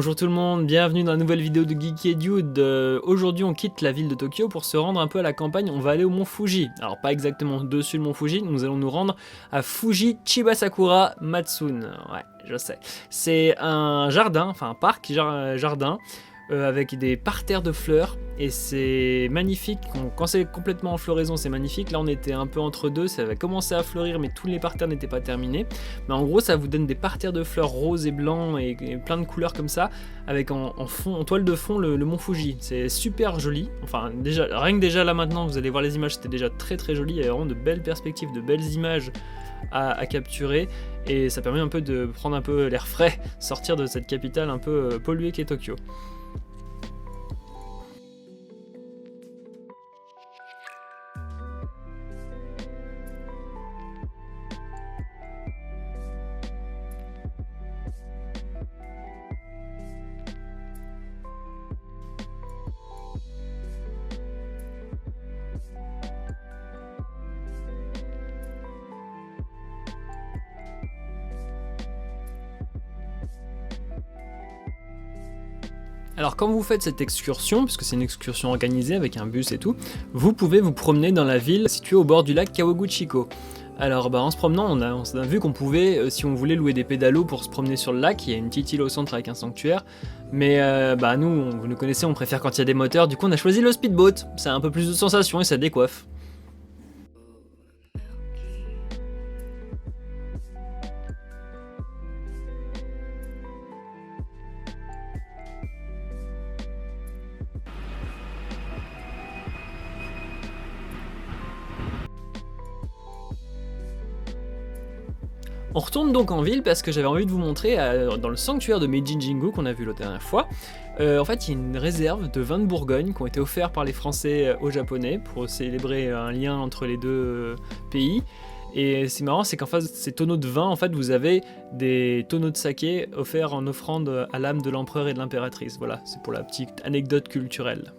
Bonjour tout le monde, bienvenue dans la nouvelle vidéo de Geeky Dude. Aujourd'hui on quitte la ville de Tokyo pour se rendre un peu à la campagne, on va aller au mont Fuji. Alors pas exactement dessus le mont Fuji, nous allons nous rendre à Fuji Chibasakura Matsune. Ouais, je sais. C'est un jardin, enfin un parc jardin, avec des parterres de fleurs et c'est magnifique. Quand c'est complètement en floraison c'est magnifique. Là on était un peu entre deux, ça avait commencé à fleurir mais tous les parterres n'étaient pas terminés. Mais en gros ça vous donne des parterres de fleurs roses et blancs et plein de couleurs comme ça, avec en toile de fond le mont Fuji. C'est super joli. Enfin déjà, rien que déjà là maintenant vous allez voir les images, c'était déjà très très joli. Il y a vraiment de belles perspectives, de belles images à capturer et ça permet un peu de prendre un peu l'air frais, sortir de cette capitale un peu polluée qu'est Tokyo. Alors quand vous faites cette excursion, puisque c'est une excursion organisée avec un bus et tout, vous pouvez vous promener dans la ville située au bord du lac Kawaguchiko. Alors en se promenant, on a vu qu'on pouvait, si on voulait louer des pédalos pour se promener sur le lac, il y a une petite île au centre avec un sanctuaire, mais nous, vous nous connaissez, on préfère quand il y a des moteurs, du coup on a choisi le speedboat, ça a un peu plus de sensations et ça décoiffe. On retourne donc en ville parce que j'avais envie de vous montrer dans le sanctuaire de Meiji Jingu qu'on a vu la dernière fois. En fait, il y a une réserve de vins de Bourgogne qui ont été offerts par les Français aux Japonais pour célébrer un lien entre les deux pays. Et c'est marrant, c'est qu'en face de ces tonneaux de vin, en fait, vous avez des tonneaux de saké offerts en offrande à l'âme de l'empereur et de l'impératrice. Voilà, c'est pour la petite anecdote culturelle.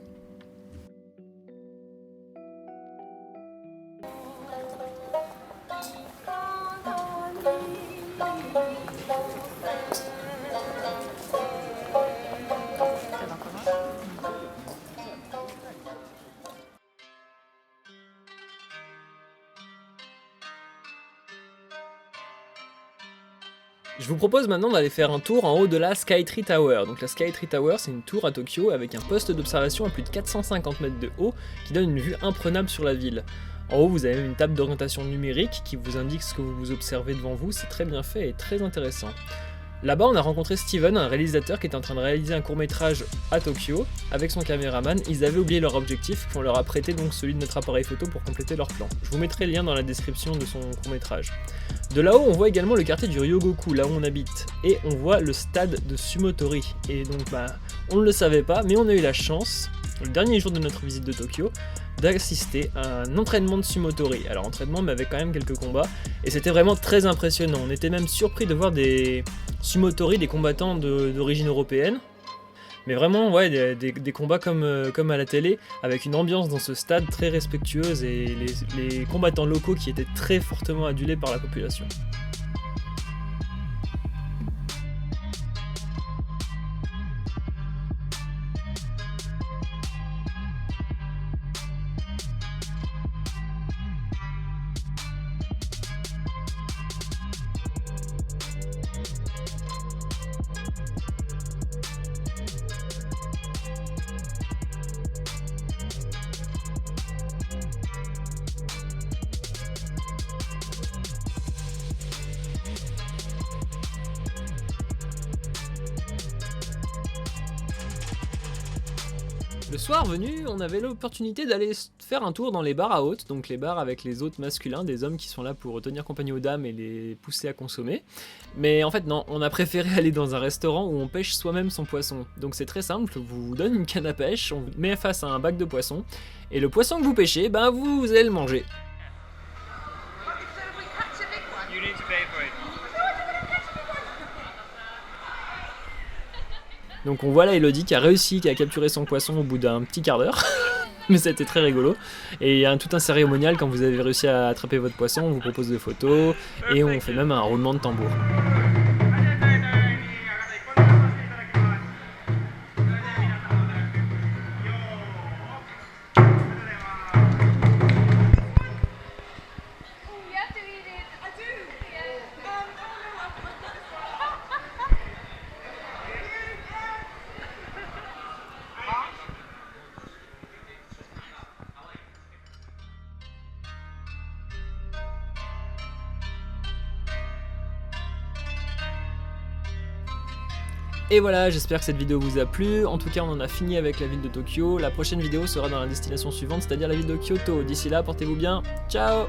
Je vous propose maintenant d'aller faire un tour en haut de la Skytree Tower. Donc la Skytree Tower, c'est une tour à Tokyo avec un poste d'observation à plus de 450 mètres de haut qui donne une vue imprenable sur la ville. En haut, vous avez une table d'orientation numérique qui vous indique ce que vous observez devant vous, c'est très bien fait et très intéressant. Là-bas, on a rencontré Steven, un réalisateur qui est en train de réaliser un court-métrage à Tokyo avec son caméraman. Ils avaient oublié leur objectif, on leur a prêté donc celui de notre appareil photo pour compléter leur plan. Je vous mettrai le lien dans la description de son court-métrage. De là-haut, on voit également le quartier du Ryogoku, là où on habite, et on voit le stade de Sumotori. Et donc, on ne le savait pas, mais on a eu la chance, le dernier jour de notre visite de Tokyo, d'assister à un entraînement de Sumotori. Alors entraînement, mais avec quand même quelques combats, et c'était vraiment très impressionnant. On était même surpris de voir des Sumotori, des combattants d'origine européenne, mais vraiment ouais, des combats comme à la télé, avec une ambiance dans ce stade très respectueuse et les combattants locaux qui étaient très fortement adulés par la population. Le soir venu, on avait l'opportunité d'aller faire un tour dans les bars à hôtes, donc les bars avec les hôtes masculins, des hommes qui sont là pour tenir compagnie aux dames et les pousser à consommer. Mais en fait non, on a préféré aller dans un restaurant où on pêche soi-même son poisson. Donc c'est très simple, on vous donne une canne à pêche, on vous met face à un bac de poisson, et le poisson que vous pêchez, vous allez le manger. Donc on voit là Elodie qui a réussi, qui a capturé son poisson au bout d'un petit quart d'heure. Mais c'était très rigolo. Et il y a tout un cérémonial quand vous avez réussi à attraper votre poisson, on vous propose des photos et on fait même un roulement de tambour. Et voilà, j'espère que cette vidéo vous a plu. En tout cas, on en a fini avec la ville de Tokyo. La prochaine vidéo sera dans la destination suivante, c'est-à-dire la ville de Kyoto. D'ici là, portez-vous bien. Ciao!